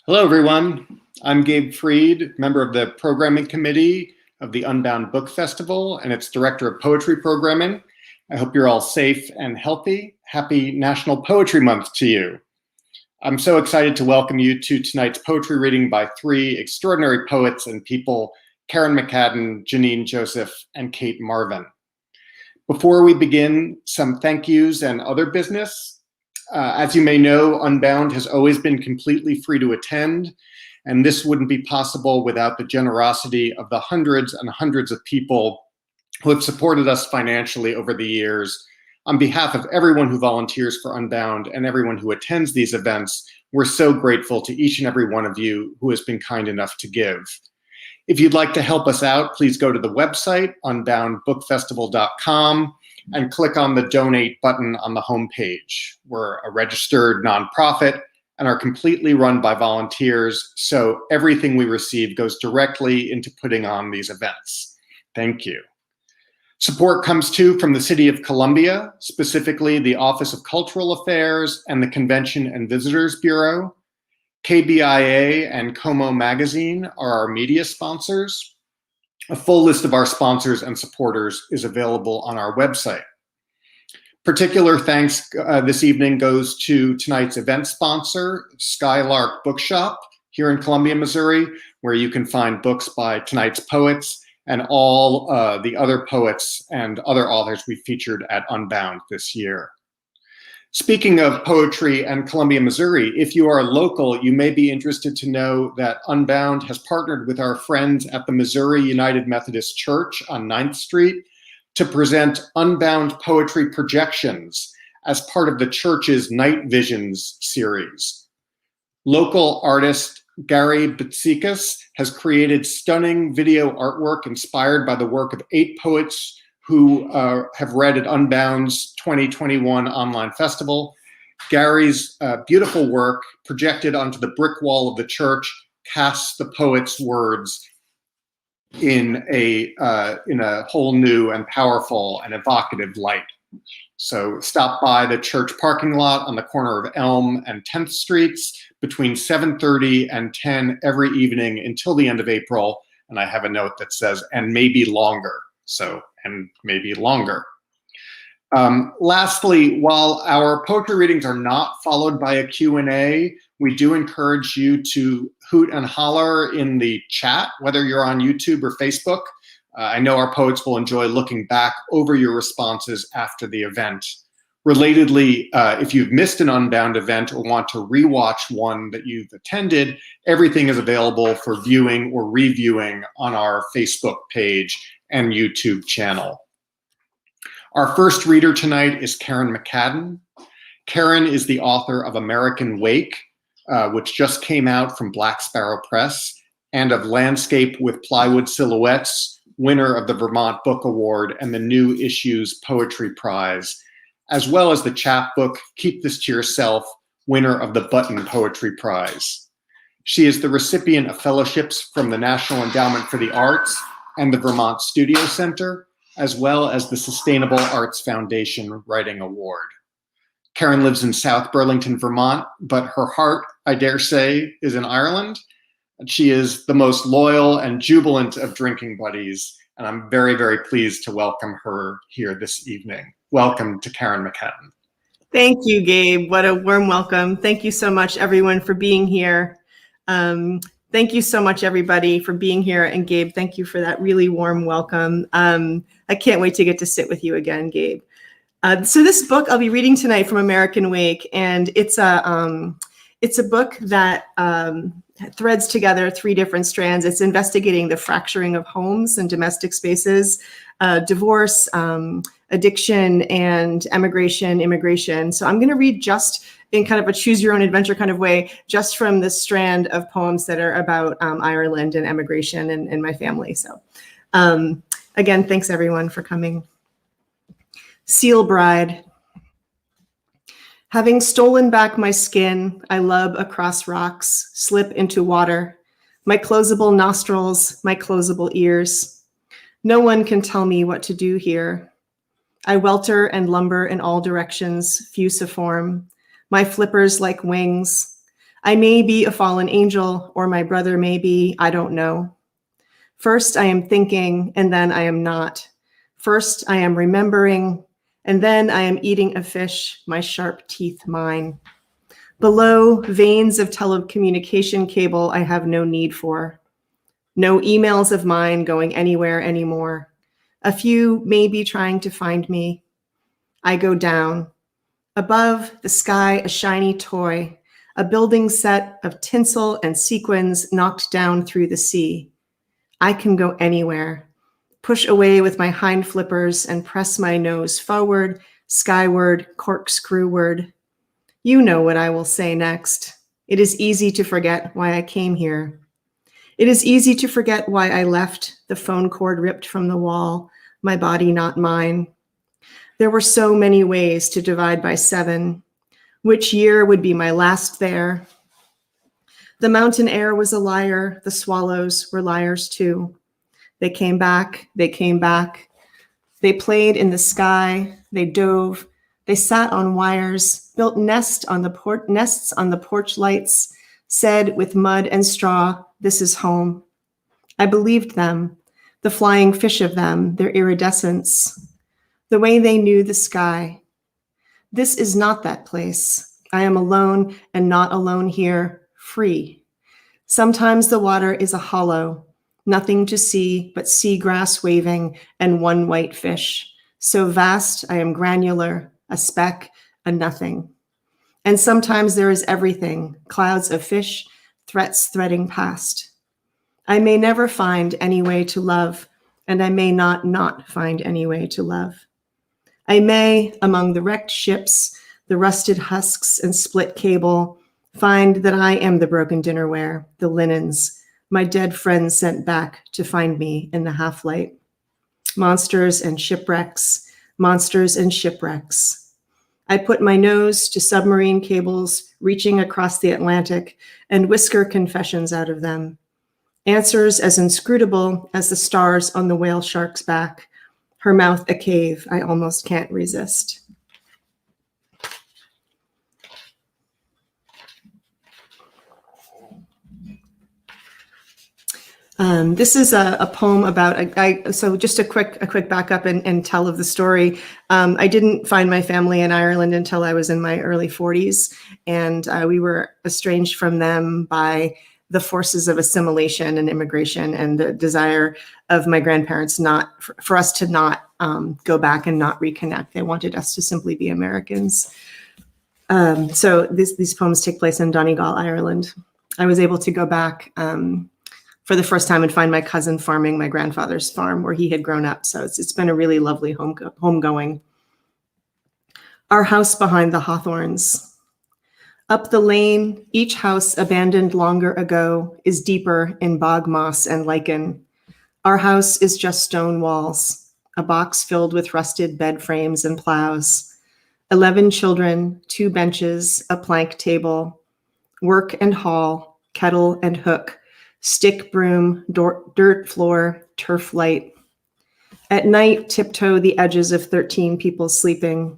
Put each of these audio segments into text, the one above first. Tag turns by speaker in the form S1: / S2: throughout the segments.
S1: Hello, everyone. I'm Gabe Freed, member of the programming committee of the Unbound Book Festival and its director of poetry programming. I hope you're all safe and healthy. Happy National Poetry Month to you. I'm so excited to welcome you to tonight's poetry reading by three extraordinary poets and people, Kerrin McCadden, Janine Joseph, and Cate Marvin. Before we begin, some thank yous and other business. As you may know, Unbound has always been completely free to attend, and this wouldn't be possible without the generosity of the hundreds and hundreds of people who have supported us financially over the years. On behalf of everyone who volunteers for Unbound and everyone who attends these events, we're so grateful to each and every one of you who has been kind enough to give. If you'd like to help us out, please go to the website, unboundbookfestival.com, and click on the donate button on the homepage. We're a registered nonprofit and are completely run by volunteers, so everything we receive goes directly into putting on these events. Thank you. Support comes too from the City of Columbia, specifically the Office of Cultural Affairs and the Convention and Visitors Bureau. KBIA and Como Magazine are our media sponsors. A full list of our sponsors and supporters is available on our website. Particular thanks this evening goes to tonight's event sponsor, Skylark Bookshop here in Columbia, Missouri, where you can find books by tonight's poets and all the other poets and other authors we featured at Unbound this year. Speaking of poetry and Columbia, Missouri, if you are local, you may be interested to know that Unbound has partnered with our friends at the Missouri United Methodist Church on 9th Street to present Unbound Poetry Projections as part of the church's Night Visions series. Local artist Gary Bitsikas has created stunning video artwork inspired by the work of 8 poets who have read at Unbound's 2021 online festival. Gary's beautiful work projected onto the brick wall of the church casts the poet's words in a whole new and powerful and evocative light. So stop by the church parking lot on the corner of Elm and 10th Streets between 7:30 and 10 every evening until the end of April. And I have a note that says, and maybe longer. And maybe longer. Lastly, while our poetry readings are not followed by a Q&A, we do encourage you to hoot and holler in the chat, whether you're on YouTube or Facebook. I know our poets will enjoy looking back over your responses after the event. Relatedly, if you've missed an Unbound event or want to rewatch one that you've attended, everything is available for viewing or reviewing on our Facebook page and YouTube channel. Our first reader tonight is Kerrin McCadden. Kerrin is the author of American Wake, which just came out from Black Sparrow Press, and of Landscape with Plywood Silhouettes, winner of the Vermont Book Award and the New Issues Poetry Prize, as well as the chapbook Keep This to Yourself, winner of the Button Poetry Prize. She is the recipient of fellowships from the National Endowment for the Arts and the Vermont Studio Center, as well as the Sustainable Arts Foundation Writing Award. Kerrin lives in South Burlington, Vermont, but her heart, I dare say, is in Ireland. She is the most loyal and jubilant of drinking buddies, and I'm very, very pleased to welcome her here this evening. Welcome to Kerrin McCadden.
S2: Thank you, Gabe. What a warm welcome. Thank you so much, everyone, for being here. Thank you so much, everybody, for being here. And Gabe, thank you for that really warm welcome. I can't wait to get to sit with you again, Gabe. So this book I'll be reading tonight from American Wake, and it's a book that threads together 3 different strands. It's investigating the fracturing of homes and domestic spaces, divorce, addiction, and immigration. So I'm going to read just in kind of a choose your own adventure kind of way, just from this strand of poems that are about Ireland and immigration and my family. So again, thanks everyone for coming. Seal Bride. Having stolen back my skin, I lub across rocks, slip into water, my closable nostrils, my closable ears. No one can tell me what to do here. I welter and lumber in all directions, fusiform, my flippers like wings. I may be a fallen angel, or my brother may be, I don't know. First, I am thinking, and then I am not. First, I am remembering, and then I am eating a fish, my sharp teeth mine. Below, veins of telecommunication cable I have no need for. No emails of mine going anywhere anymore. A few may be trying to find me. I go down. Above, the sky a shiny toy, a building set of tinsel and sequins knocked down through the sea. I can go anywhere, push away with my hind flippers and press my nose forward, skyward, corkscrewward. You know what I will say next. It is easy to forget why I came here. It is easy to forget why I left, the phone cord ripped from the wall, my body not mine. There were so many ways to divide by 7. Which year would be my last there? The mountain air was a liar. The swallows were liars too. They came back. They came back. They played in the sky. They dove. They sat on wires, built nests on the porch lights, said with mud and straw, "This is home." I believed them, the flying fish of them, their iridescence, the way they knew the sky. This is not that place. I am alone and not alone here, free. Sometimes the water is a hollow, nothing to see but seagrass waving and one white fish. So vast, I am granular, a speck, a nothing. And sometimes there is everything, clouds of fish, threats threading past. I may never find any way to love, and I may not find any way to love. I may, among the wrecked ships, the rusted husks and split cable, find that I am the broken dinnerware, the linens, my dead friends sent back to find me in the half-light. Monsters and shipwrecks, monsters and shipwrecks. I put my nose to submarine cables reaching across the Atlantic and whisker confessions out of them. Answers as inscrutable as the stars on the whale shark's back. Her mouth a cave I almost can't resist. This is a poem about a guy. So just a quick backup and tell of the story. I didn't find my family in Ireland until I was in my early 40s, and we were estranged from them by the forces of assimilation and immigration and the desire of my grandparents for us to not go back and not reconnect. They wanted us to simply be Americans. So these poems take place in Donegal, Ireland. I was able to go back for the first time and find my cousin farming my grandfather's farm where he had grown up. So it's been a really lovely homegoing. Our house behind the hawthorns. Up the lane, each house abandoned longer ago is deeper in bog moss and lichen. Our house is just stone walls, a box filled with rusted bed frames and plows. 11 children, 2 benches, a plank table, work and haul, kettle and hook, stick broom, dirt floor, turf light. At night, tiptoe the edges of 13 people sleeping.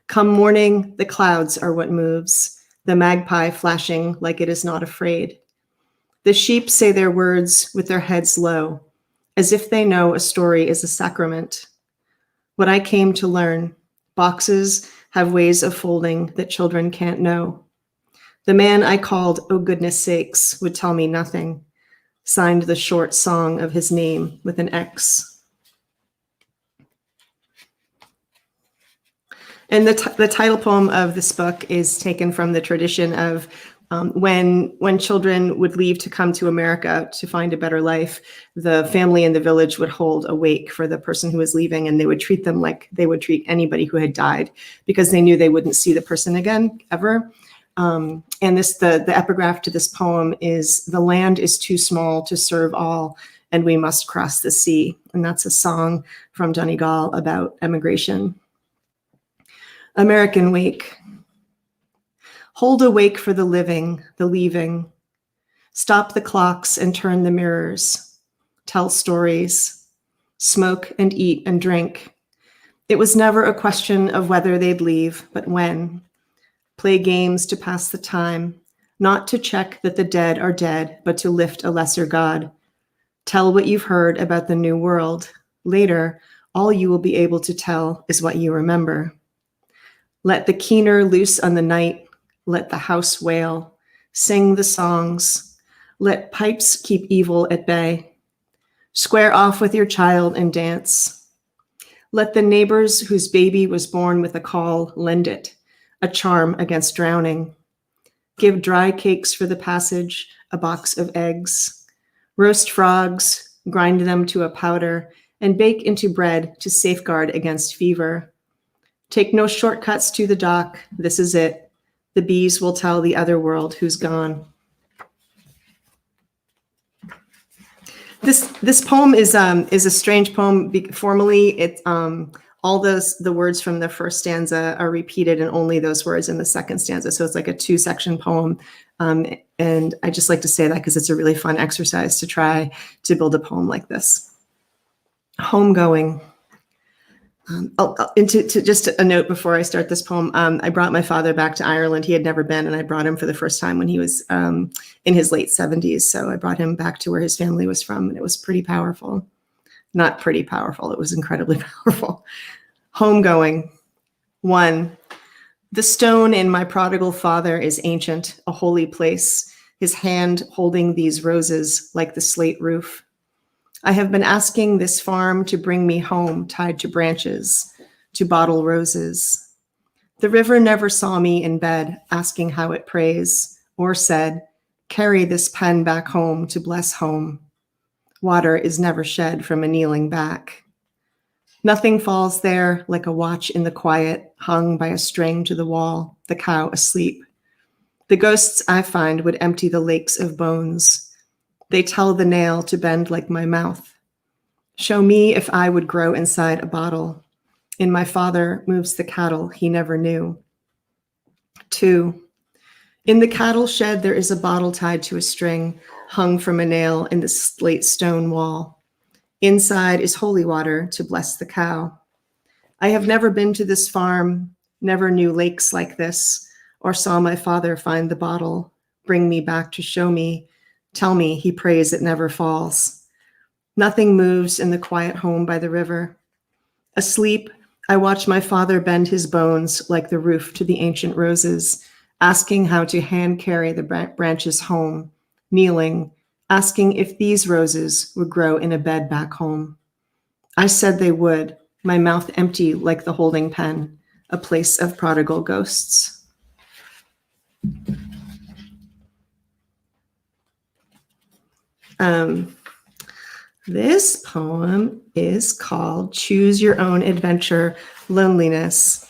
S2: Come morning, the clouds are what moves, the magpie flashing like it is not afraid. The sheep say their words with their heads low, as if they know a story is a sacrament. What I came to learn, boxes have ways of folding that children can't know. The man I called, "Oh goodness sakes," would tell me nothing, signed the short song of his name with an X. And the title poem of this book is taken from the tradition of when children would leave to come to America to find a better life, the family in the village would hold a wake for the person who was leaving, and they would treat them like they would treat anybody who had died, because they knew they wouldn't see the person again ever. And the epigraph to this poem is, "The land is too small to serve all, and we must cross the sea." And that's a song from Donegal about emigration. American Wake. Hold a wake for the living, the leaving. Stop the clocks and turn the mirrors. Tell stories. Smoke and eat and drink. It was never a question of whether they'd leave, but when. Play games to pass the time. not to check that the dead are dead, but to lift a lesser God. Tell what you've heard about the new world. Later, all you will be able to tell is what you remember. Let the keener loose on the night. Let the house wail. Sing the songs. Let pipes keep evil at bay. Square off with your child and dance. Let the neighbors whose baby was born with a call lend it, a charm against drowning. Give dry cakes for the passage, a box of eggs. Roast frogs, grind them to a powder, and bake into bread to safeguard against fever. Take no shortcuts to the dock. This is it. The bees will tell the other world who's gone. This poem is a strange poem. Formally, it's all the words from the first stanza are repeated, and only those words in the second stanza. So it's like a 2-section poem. And I just like to say that because it's a really fun exercise to try to build a poem like this. Homegoing. Just a note before I start this poem, I brought my father back to Ireland. He had never been, and I brought him for the first time when he was in his late 70s. So I brought him back to where his family was from, and it was pretty powerful. Not pretty powerful, it was incredibly powerful. Homegoing. 1. The stone in my prodigal father is ancient, a holy place, his hand holding these roses like the slate roof. I have been asking this farm to bring me home tied to branches, to bottle roses. The river never saw me in bed asking how it prays, or said, carry this pen back home to bless home. Water is never shed from a kneeling back. Nothing falls there like a watch in the quiet, hung by a string to the wall, the cow asleep. The ghosts I find would empty the lakes of bones. They tell the nail to bend like my mouth. Show me if I would grow inside a bottle. In my father moves the cattle he never knew. 2. In the cattle shed there is a bottle tied to a string, hung from a nail in the slate stone wall. Inside is holy water to bless the cow. I have never been to this farm, never knew lakes like this, or saw my father find the bottle, bring me back to show me, tell me he prays it never falls. Nothing moves in the quiet home by the river. Asleep, I watch my father bend his bones like the roof to the ancient roses, asking how to hand carry the branches home, kneeling, asking if these roses would grow in a bed back home. I said they would, my mouth empty like the holding pen, a place of prodigal ghosts. This poem is called Choose Your Own Adventure, Loneliness.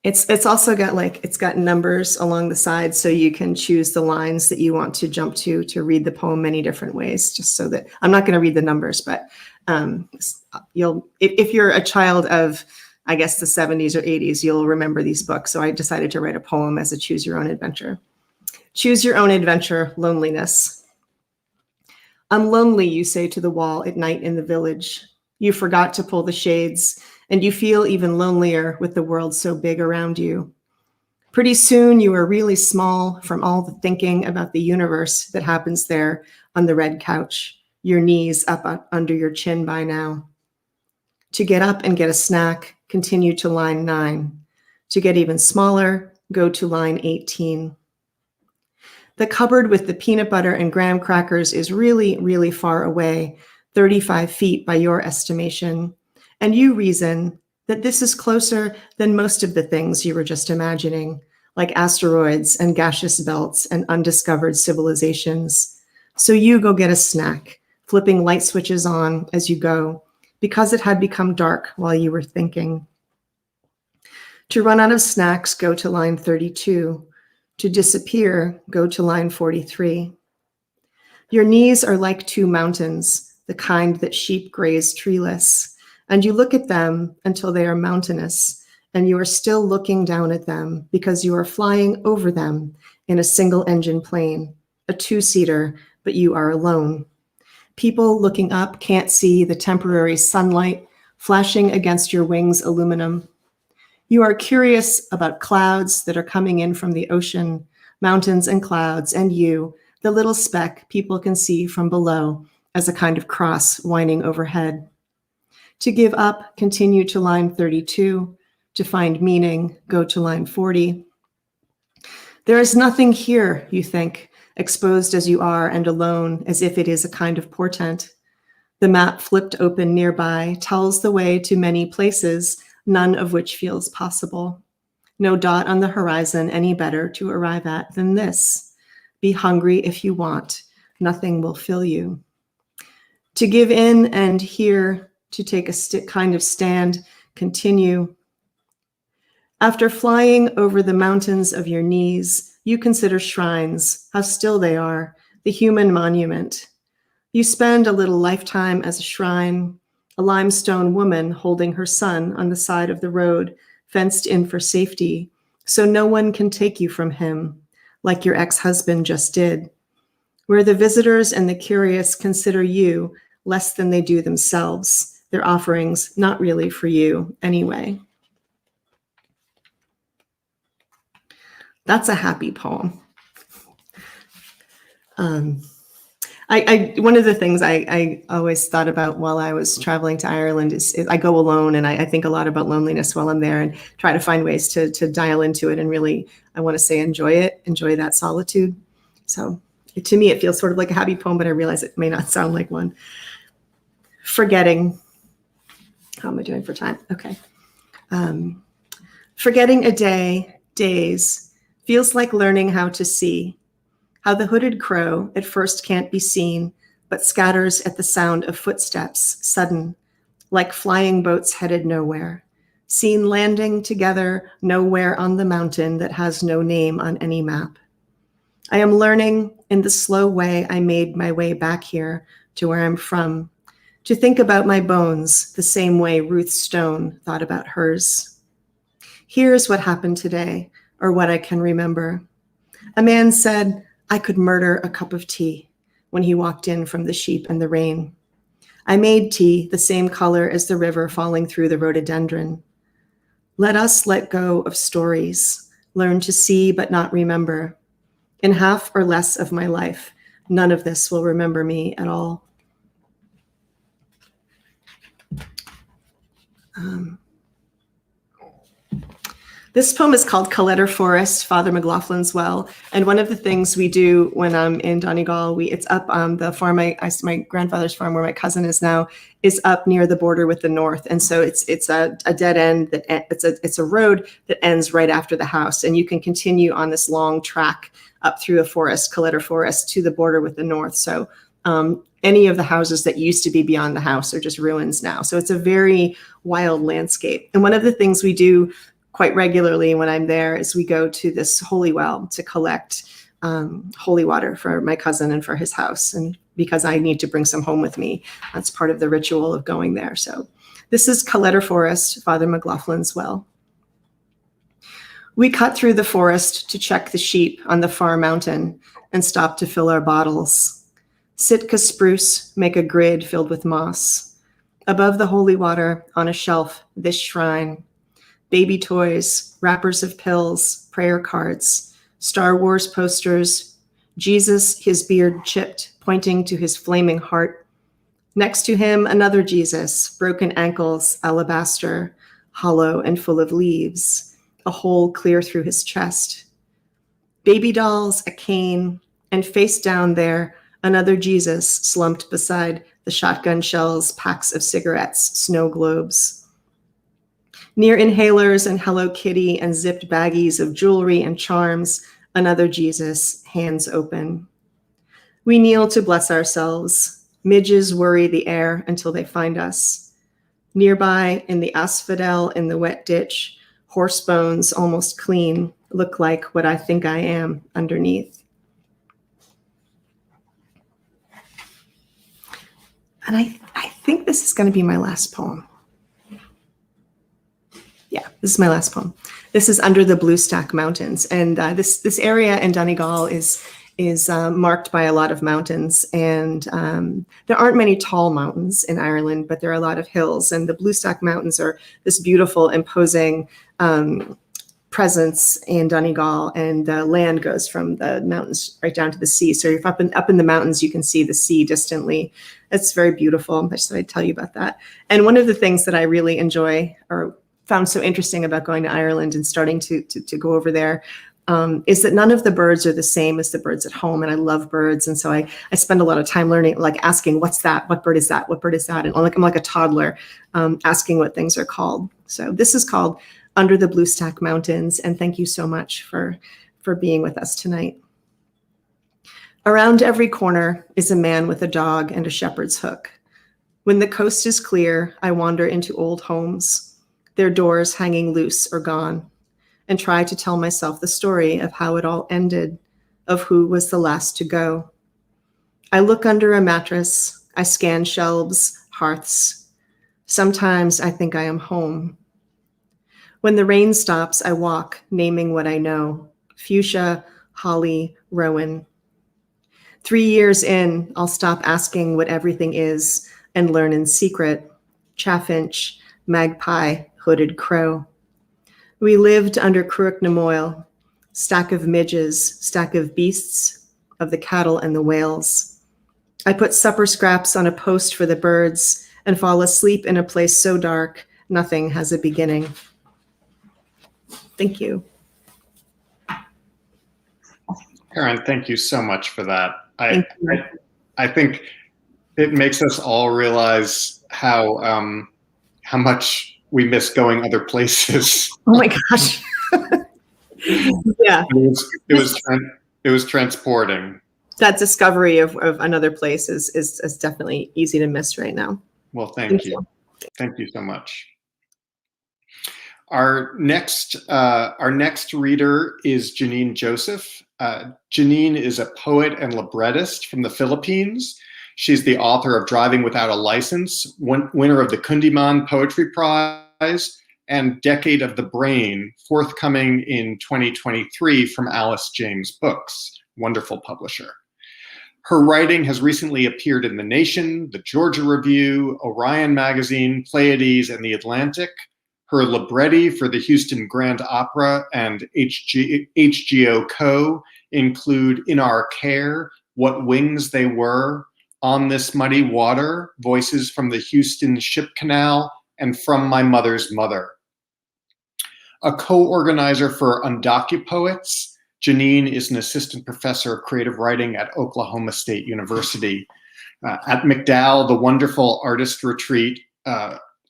S2: It's also got it's got numbers along the sides, so you can choose the lines that you want to jump to read the poem many different ways, just so that I'm not going to read the numbers, but if you're a child of, I guess, the 70s or 80s, you'll remember these books. So I decided to write a poem as a choose your own adventure. Choose your own adventure, loneliness. I'm lonely, you say to the wall at night in the village. You forgot to pull the shades, and you feel even lonelier with the world so big around you. Pretty soon you are really small from all the thinking about the universe that happens there on the red couch, your knees up under your chin by now. To get up and get a snack, continue to line 9. To get even smaller, go to line 18. The cupboard with the peanut butter and graham crackers is really, really far away, 35 feet by your estimation, and you reason that this is closer than most of the things you were just imagining, like asteroids and gaseous belts and undiscovered civilizations. So you go get a snack, flipping light switches on as you go, because it had become dark while you were thinking. To run out of snacks, go to line 32. To disappear, go to line 43. Your knees are like 2 mountains, the kind that sheep graze treeless, and you look at them until they are mountainous, and you are still looking down at them because you are flying over them in a single-engine plane, a 2-seater, but you are alone. People looking up can't see the temporary sunlight flashing against your wings' aluminum. You are curious about clouds that are coming in from the ocean, mountains and clouds, and you, the little speck people can see from below as a kind of cross winding overhead. To give up, continue to line 32. To find meaning, go to line 40. There is nothing here, you think, exposed as you are and alone, as if it is a kind of portent. The map flipped open nearby tells the way to many places, none of which feels possible. No dot on the horizon any better to arrive at than this. Be hungry if you want. Nothing will fill you. To give in and here, to take a kind of stand, continue. After flying over the mountains of your knees, you consider shrines, how still they are, the human monument. You spend a little lifetime as a shrine, a limestone woman holding her son on the side of the road, fenced in for safety, so no one can take you from him, like your ex-husband just did, where the visitors and the curious consider you less than they do themselves, their offerings not really for you anyway. That's a happy poem. One of the things I always thought about while I was traveling to Ireland is I go alone, and I think a lot about loneliness while I'm there and try to find ways to dial into it and really, I want to say, enjoy that solitude. So to me, it feels sort of like a happy poem, but I realize it may not sound like one. Forgetting. How am I doing for time? Okay. Forgetting a day, days, feels like learning how to see, how the hooded crow at first can't be seen, but scatters at the sound of footsteps, sudden, like flying boats headed nowhere, seen landing together nowhere on the mountain that has no name on any map. I am learning in the slow way I made my way back here to where I'm from, to think about my bones the same way Ruth Stone thought about hers. Here's what happened today, or what I can remember. A man said I could murder a cup of tea when he walked in from the sheep and the rain. I made tea the same color as the river falling through the rhododendron. Let us let go of stories, learn to see but not remember. In half or less of my life, none of this will remember me at all. This poem is called Coletta Forest, Father Mclaughlin's Well. And one of the things we do when I'm in Donegal, it's up on the farm, my grandfather's farm where my cousin is now, is up near the border with the north. And so it's a dead end, it's a road that ends right after the house. And you can continue on this long track up through a forest, Coletta Forest, to the border with the north. So any of the houses that used to be beyond the house are just ruins now. So it's a very wild landscape. And one of the things we do quite regularly when I'm there is we go to this holy well to collect holy water for my cousin and for his house. And because I need to bring some home with me, that's part of the ritual of going there. So this is Coletta Forest, Father Mclaughlin's Well. We cut through the forest to check the sheep on the far mountain and stop to fill our bottles. Sitka spruce make a grid filled with moss. Above the holy water, on a shelf, this shrine. Baby toys, wrappers of pills, prayer cards, Star Wars posters, Jesus, his beard chipped, pointing to his flaming heart. Next to him, another Jesus, broken ankles, alabaster, hollow and full of leaves, a hole clear through his chest. Baby dolls, a cane, and face down there, another Jesus slumped beside the shotgun shells, packs of cigarettes, snow globes. Near inhalers and Hello Kitty and zipped baggies of jewelry and charms, another Jesus, hands open. We kneel to bless ourselves. Midges worry the air until they find us. Nearby, in the asphodel in the wet ditch, horse bones almost clean look like what I think I am underneath. And I think this is going to be my last poem. Yeah, this is my last poem. This is Under the Blue Stack Mountains. And this area in Donegal is marked by a lot of mountains, and there aren't many tall mountains in Ireland, but there are a lot of hills, and the Bluestack Mountains are this beautiful, imposing presence in Donegal, and the land goes from the mountains right down to the sea. So if up in the mountains, you can see the sea distantly. It's very beautiful. I just thought I'd tell you about that. And one of the things that I really enjoy or found so interesting about going to Ireland and starting to go over there is that none of the birds are the same as the birds at home. And I love birds. And so I spend a lot of time learning, like asking, what's that? What bird is that? What bird is that? And I'm like a toddler asking what things are called. So this is called Under the Bluestack Mountains. And thank you so much for being with us tonight. Around every corner is a man with a dog and a shepherd's hook. When the coast is clear, I wander into old homes, their doors hanging loose or gone, and try to tell myself the story of how it all ended, of who was the last to go. I look under a mattress, I scan shelves, hearths. Sometimes I think I am home. When the rain stops, I walk, naming what I know: fuchsia, holly, rowan. 3 years in, I'll stop asking what everything is and learn in secret: chaffinch, magpie, hooded crow. We lived under Cruach na Moyle, stack of midges, stack of beasts, of the cattle and the whales. I put supper scraps on a post for the birds and fall asleep in a place so dark, nothing has a beginning. Thank you.
S1: Kerrin, thank you so much for that.
S2: I
S1: think it makes us all realize how much we miss going other places.
S2: Oh my gosh. Yeah.
S1: It was transporting.
S2: That discovery of another place is definitely easy to miss right now.
S1: Well, thank you. Thank you so much. Our next reader is Janine Joseph. Janine is a poet and librettist from the Philippines. She's the author of Driving Without a License, winner of the Kundiman Poetry Prize, and Decade of the Brain, forthcoming in 2023 from Alice James Books, wonderful publisher. Her writing has recently appeared in The Nation, The Georgia Review, Orion Magazine, Pleiades, and The Atlantic. Her libretti for the Houston Grand Opera and HGO Co. include In Our Care, What Wings They Were, On This Muddy Water, Voices from the Houston Ship Canal, and From My Mother's Mother. A co-organizer for Undocupoets, Janine is an assistant professor of creative writing at Oklahoma State University. At McDowell, the wonderful artist retreat,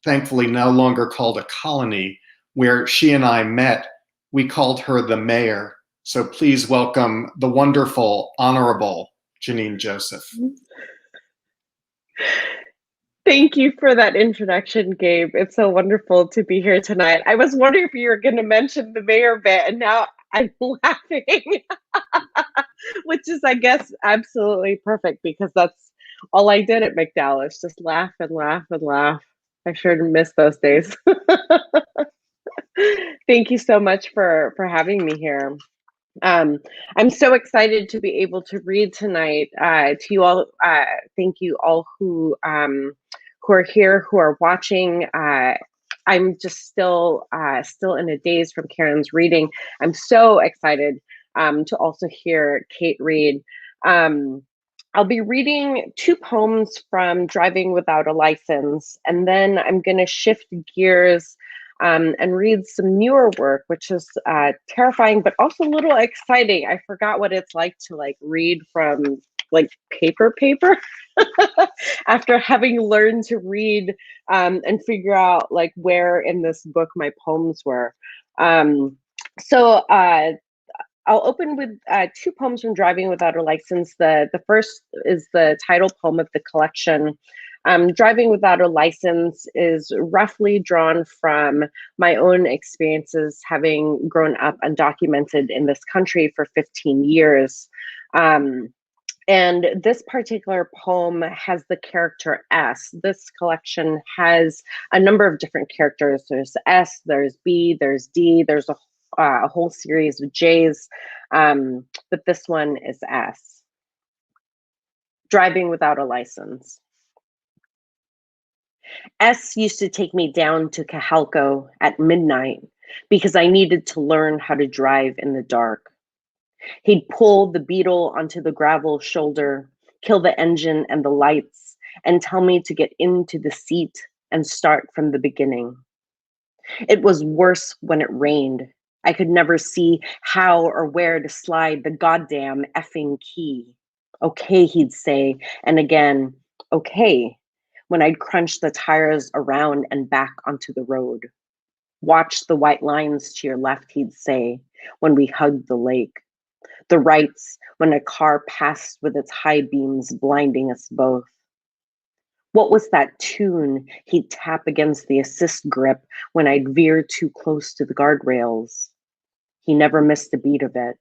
S1: thankfully no longer called a colony, where she and I met, we called her the mayor. So please welcome the wonderful, honorable Janine Joseph.
S3: Thank you for that introduction, Gabe. It's so wonderful to be here tonight. I was wondering if you were going to mention the mayor bit, and now I'm laughing, which is, I guess, absolutely perfect, because that's all I did at McDowell, is just laugh and laugh and laugh. I sure miss those days. Thank you so much for having me here. I'm so excited to be able to read tonight to you all. Thank you all who are here, who are watching. I'm just still in a daze from Kerrin's reading. I'm so excited to also hear Cate read. I'll be reading 2 poems from Driving Without a License, and then I'm going to shift gears and read some newer work, which is terrifying, but also a little exciting. I forgot what it's like to read from paper after having learned to read and figure out where in this book my poems were. So I'll open with 2 poems from Driving Without a License. The first is the title poem of the collection. Driving Without a License is roughly drawn from my own experiences having grown up undocumented in this country for 15 years. And this particular poem has the character S. This collection has a number of different characters. There's S, there's B, there's D, there's a a whole series with J's, but this one is S. Driving without a license. S used to take me down to Cajalco at midnight because I needed to learn how to drive in the dark. He'd pull the Beetle onto the gravel shoulder, kill the engine and the lights, and tell me to get into the seat and start from the beginning. It was worse when it rained. I could never see how or where to slide the goddamn effing key. Okay, he'd say, and again, okay, when I'd crunch the tires around and back onto the road. Watch the white lines to your left, he'd say, when we hugged the lake. The rights when a car passed with its high beams blinding us both. What was that tune he'd tap against the assist grip when I'd veer too close to the guardrails? He never missed a beat of it.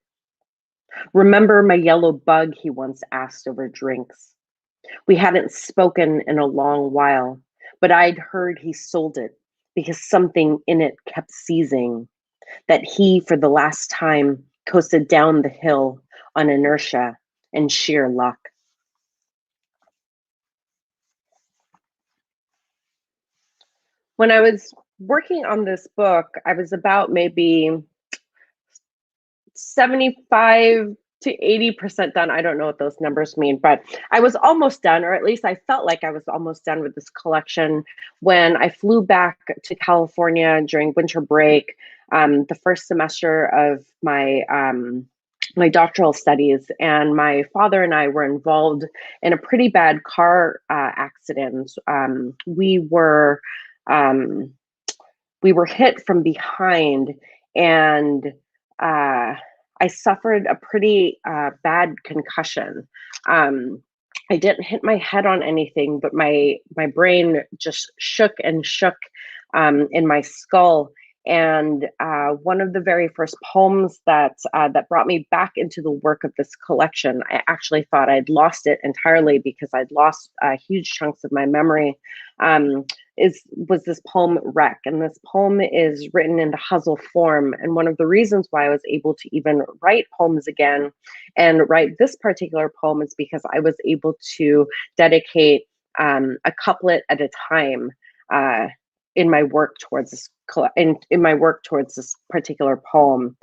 S3: Remember my yellow bug, he once asked over drinks. We hadn't spoken in a long while, but I'd heard he sold it because something in it kept seizing, that he, for the last time, coasted down the hill on inertia and sheer luck. When I was working on this book, I was about maybe 75 to 80% done. I don't know what those numbers mean, but I was almost done, or at least I felt like I was almost done with this collection when I flew back to California during winter break, the first semester of my my doctoral studies, and my father and I were involved in a pretty bad car accident. We were hit from behind, and I suffered a pretty bad concussion. I didn't hit my head on anything, but my brain just shook and shook in my skull. And one of the very first poems that brought me back into the work of this collection, I actually thought I'd lost it entirely because I'd lost huge chunks of my memory, was this poem Wreck. And this poem is written in the Hustle form. And one of the reasons why I was able to even write poems again and write this particular poem is because I was able to dedicate a couplet at a time in my work towards this in my work towards this particular poem.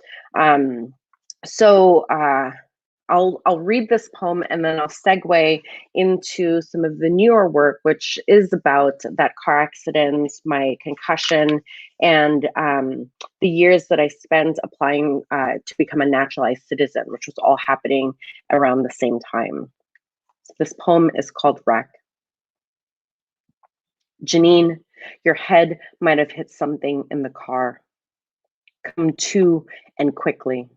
S3: I'll read this poem and then I'll segue into some of the newer work, which is about that car accident, my concussion, and the years that I spent applying to become a naturalized citizen, which was all happening around the same time. So this poem is called Wreck. Janine, your head might have hit something in the car. Come to and quickly.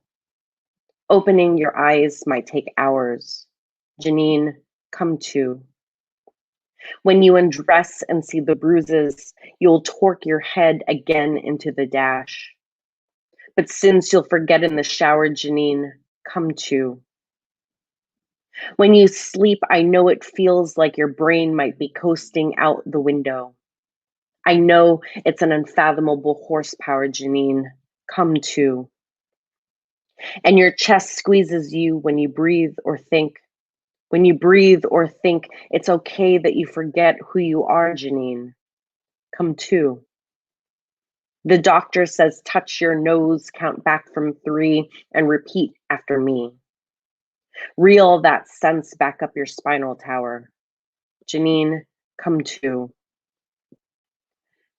S3: Opening your eyes might take hours. Janine, come to. When you undress and see the bruises, you'll torque your head again into the dash. But since you'll forget in the shower, Janine, come to. When you sleep, I know it feels like your brain might be coasting out the window. I know it's an unfathomable horsepower, Janine. Come to. And your chest squeezes you when you breathe or think. When you breathe or think, it's okay that you forget who you are, Janine. Come to. The doctor says, touch your nose, count back from 3, and repeat after me. Reel that sense back up your spinal tower. Janine, come to.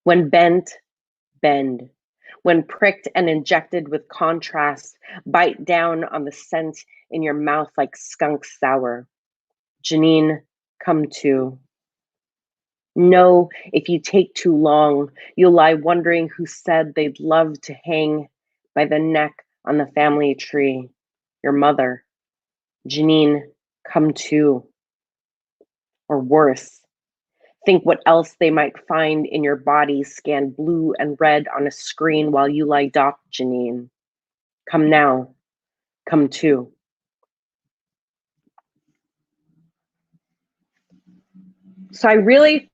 S3: When bent, bend. When pricked and injected with contrast, bite down on the scent in your mouth like skunk sour. Janine, come to. Know if you take too long, you'll lie wondering who said they'd love to hang by the neck on the family tree. Your mother. Janine, come to. Or worse, think what else they might find in your body scanned blue and red on a screen while you lie docked, Janine. Come now. Come to. So I really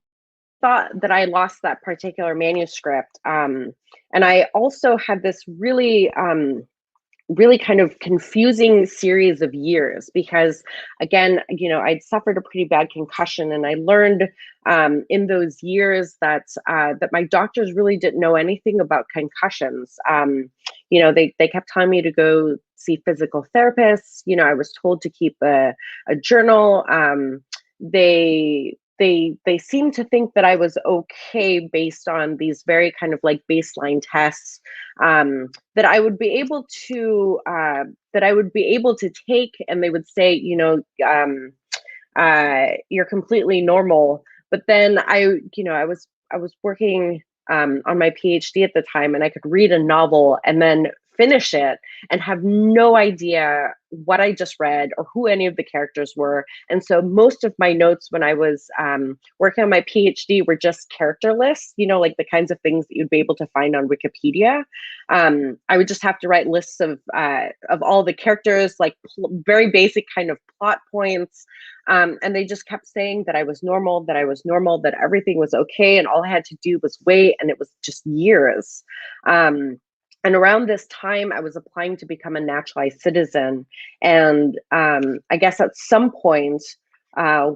S3: thought that I lost that particular manuscript. And And I also had this really kind of confusing series of years because, again, I'd suffered a pretty bad concussion, and I learned in those years that my doctors really didn't know anything about concussions. They kept telling me to go see physical therapists. I was told to keep a journal. They seemed to think that I was okay based on these very kind of like baseline tests that I would be able to take, and they would say, you're completely normal. But then I was working on my PhD at the time, and I could read a novel and then finish it and have no idea what I just read or who any of the characters were. And so most of my notes when I was working on my PhD were just character lists, like the kinds of things that you'd be able to find on Wikipedia. I would just have to write lists of all the characters, like very basic kind of plot points. And they just kept saying that I was normal, that everything was okay. And all I had to do was wait. And it was just years. And around this time, I was applying to become a naturalized citizen. And I guess at some point, I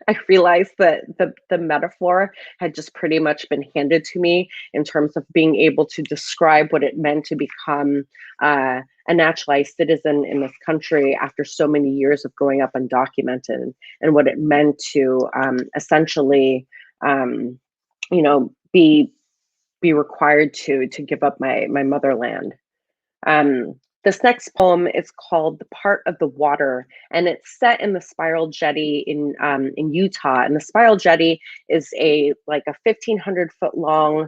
S3: I realized that the metaphor had just pretty much been handed to me in terms of being able to describe what it meant to become a naturalized citizen in this country after so many years of growing up undocumented, and what it meant to essentially, be required to give up my motherland. This next poem is called "The Part of the Water," and it's set in the Spiral Jetty in Utah. And the Spiral Jetty is a 1,500-foot long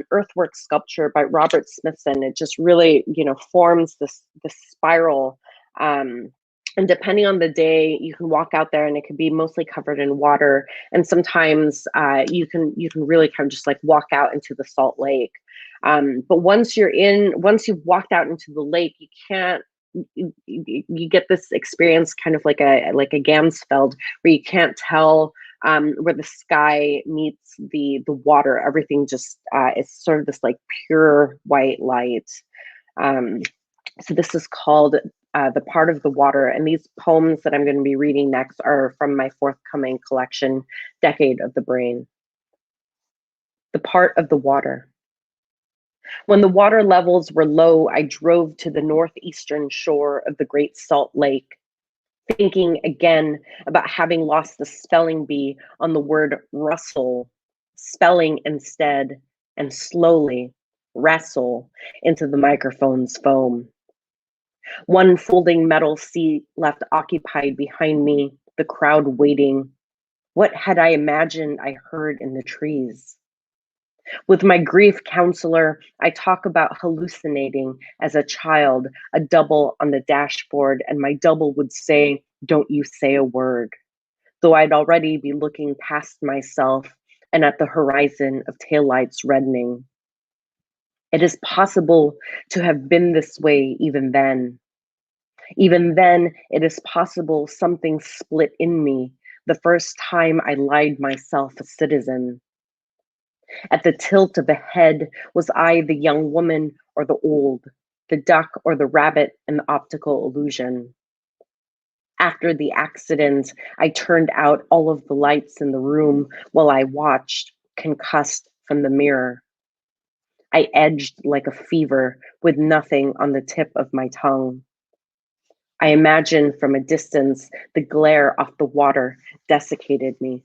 S3: earthwork sculpture by Robert Smithson. It just really forms this spiral. And depending on the day, you can walk out there and it could be mostly covered in water. And sometimes you can really kind of just walk out into the salt lake. But once you've walked out into the lake, you get this experience kind of like a Gamsfeld, where you can't tell where the sky meets the water. Everything just it's sort of this pure white light. So this is called "The Part of the Water," and these poems that I'm going to be reading next are from my forthcoming collection, Decade of the Brain. The Part of the Water. When the water levels were low, I drove to the northeastern shore of the Great Salt Lake, thinking again about having lost the spelling bee on the word Russell, spelling instead, and slowly wrestle into the microphone's foam. One folding metal seat left occupied behind me, the crowd waiting. What had I imagined I heard in the trees? With my grief counselor, I talk about hallucinating as a child, a double on the dashboard, and my double would say, "Don't you say a word," though I'd already be looking past myself and at the horizon of taillights reddening. It is possible to have been this way even then. Even then, it is possible something split in me the first time I lied myself a citizen. At the tilt of the head, was I the young woman or the old, the duck or the rabbit in the optical illusion? After the accident, I turned out all of the lights in the room while I watched, concussed from the mirror. I edged like a fever with nothing on the tip of my tongue. I imagined from a distance the glare off the water desiccated me.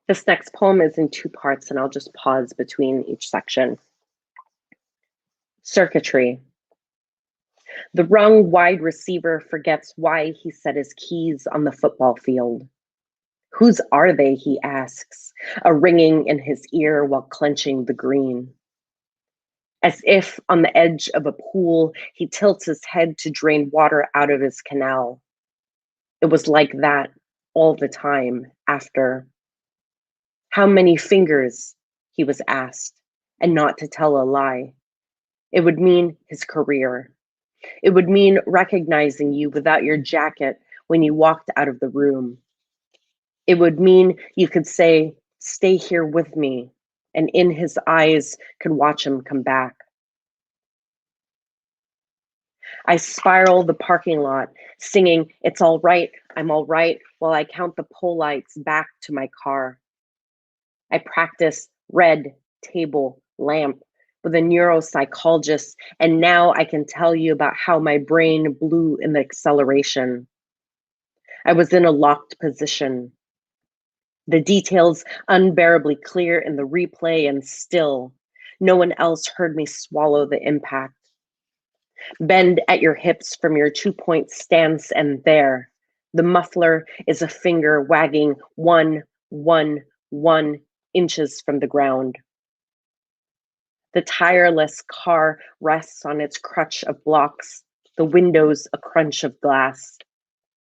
S3: This next poem is in two parts, and I'll just pause between each section. Circuitry. The wrung wide receiver forgets why he set his keys on the football field. Whose are they, he asks, a ringing in his ear while clenching the green. As if on the edge of a pool, he tilts his head to drain water out of his canal. It was like that all the time after. How many fingers, he was asked, and not to tell a lie. It would mean his career. It would mean recognizing you without your jacket when you walked out of the room. It would mean you could say, stay here with me, and in his eyes could watch him come back. I spiral the parking lot, singing, it's all right, I'm all right, while I count the pole lights back to my car. I practice red, table, lamp with a neuropsychologist, and now I can tell you about how my brain blew in the acceleration. I was in a locked position. The details unbearably clear in the replay, and still, no one else heard me swallow the impact. Bend at your hips from your 2-point stance, and there, the muffler is a finger wagging 1, 1, 1 inches from the ground. The tireless car rests on its crutch of blocks, the windows a crunch of glass.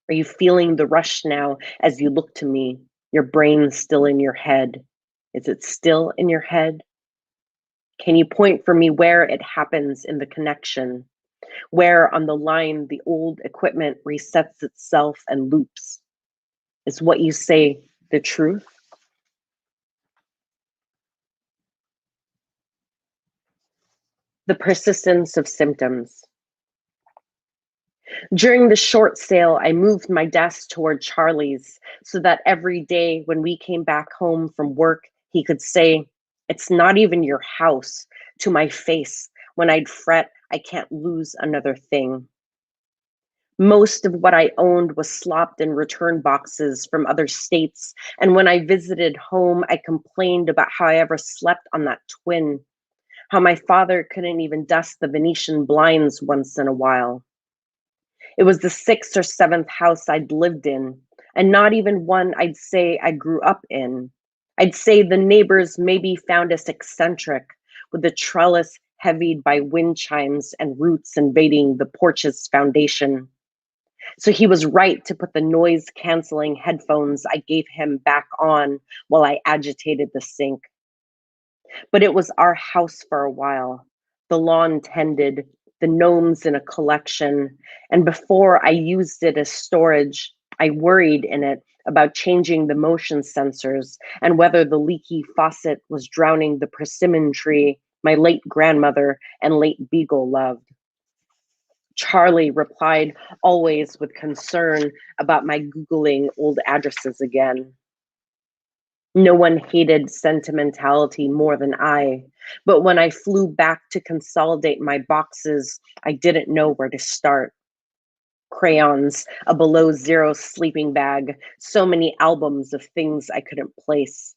S3: Are you feeling the rush now as you look to me? Your brain still in your head. Is it still in your head? Can you point for me where it happens in the connection? Where on the line the old equipment resets itself and loops? Is what you say the truth? The persistence of symptoms. During the short sale, I moved my desk toward Charlie's so that every day when we came back home from work, he could say, it's not even your house, to my face when I'd fret I can't lose another thing. Most of what I owned was slopped in return boxes from other states, and when I visited home, I complained about how I ever slept on that twin, how my father couldn't even dust the Venetian blinds once in a while. It was the 6th or 7th house I'd lived in, and not even one I'd say I grew up in. I'd say the neighbors maybe found us eccentric, with the trellis heavied by wind chimes and roots invading the porch's foundation. So he was right to put the noise-canceling headphones I gave him back on while I agitated the sink. But it was our house for a while, the lawn tended, the gnomes in a collection, and before I used it as storage, I worried in it about changing the motion sensors and whether the leaky faucet was drowning the persimmon tree my late grandmother and late beagle loved. Charlie replied always with concern about my Googling old addresses again. No one hated sentimentality more than I, but when I flew back to consolidate my boxes, I didn't know where to start. Crayons, a below zero sleeping bag, so many albums of things I couldn't place.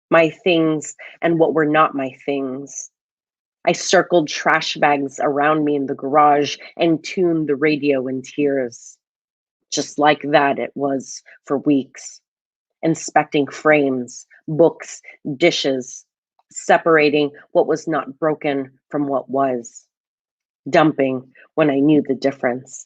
S3: My things and what were not my things. I circled trash bags around me in the garage and tuned the radio in tears. Just like that it was for weeks. Inspecting frames, books, dishes, separating what was not broken from what was, dumping when I knew the difference.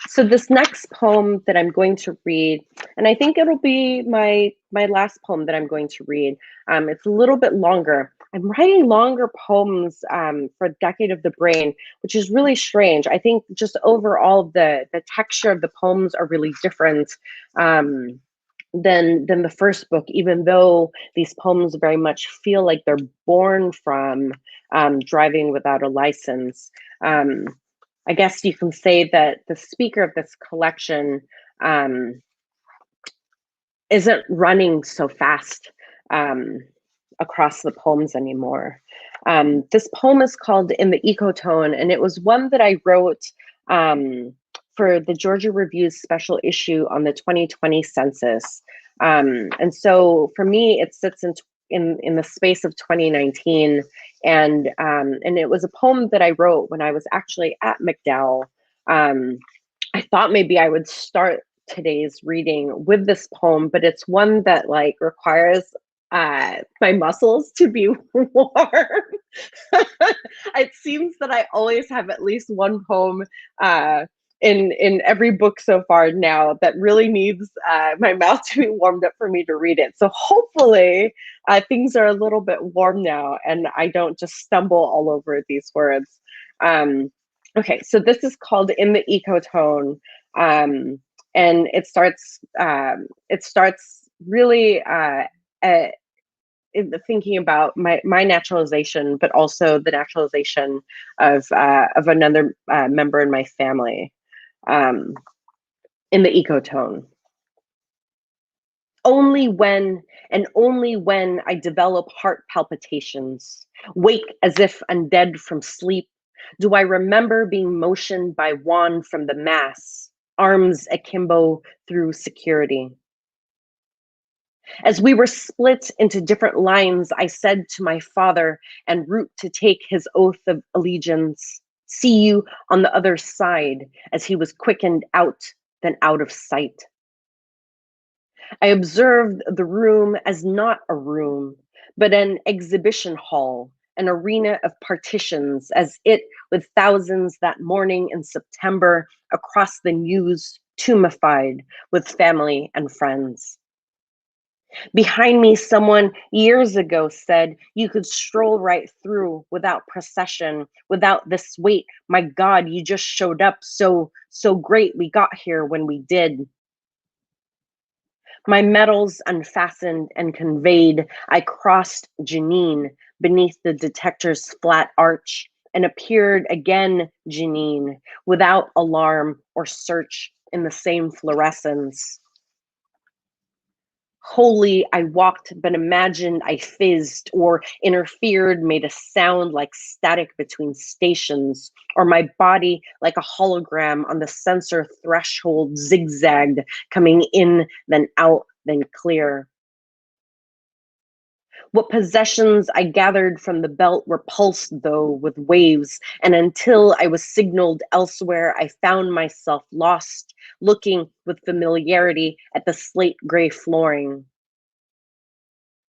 S3: So this next poem that I'm going to read, and I think it'll be my last poem that I'm going to read. It's a little bit longer. I'm writing longer poems for Decade of the Brain, which is really strange. I think just overall the texture of the poems are really different than the first book, even though these poems very much feel like they're born from Driving Without a License. I guess you can say that the speaker of this collection isn't running so fast across the poems anymore. This poem is called In the Ecotone, and it was one that I wrote for the Georgia Review's special issue on the 2020 census. And so for me, it sits in the space of 2019, and it was a poem that I wrote when I was actually at McDowell. I thought maybe I would start today's reading with this poem, but it's one that like requires my muscles to be warm. It seems that I always have at least one poem in every book so far now that really needs my mouth to be warmed up for me to read it. So hopefully things are a little bit warm now and I don't just stumble all over these words. Okay, so this is called In the Ecotone, and it starts really thinking about my naturalization, but also the naturalization of another member in my family. In the Ecotone. Only when I develop heart palpitations, wake as if undead from sleep, do I remember being motioned by Juan from the mass, arms akimbo through security. As we were split into different lines, I said to my father, en route to take his oath of allegiance, see you on the other side, as he was quickened out, then out of sight. I observed the room as not a room, but an exhibition hall, an arena of partitions, as it, with thousands that morning in September across the news, tumefied with family and friends. Behind me, someone years ago said you could stroll right through without procession, without this weight. My God, you just showed up so great. We got here when we did. My medals unfastened and conveyed, I crossed Janine beneath the detector's flat arch and appeared again Janine without alarm or search in the same fluorescence. Wholly I walked, but imagined I fizzed or interfered, made a sound like static between stations, or my body like a hologram on the sensor threshold zigzagged, coming in, then out, then clear. What possessions I gathered from the belt were pulsed, though, with waves, and until I was signaled elsewhere, I found myself lost, looking with familiarity at the slate gray flooring.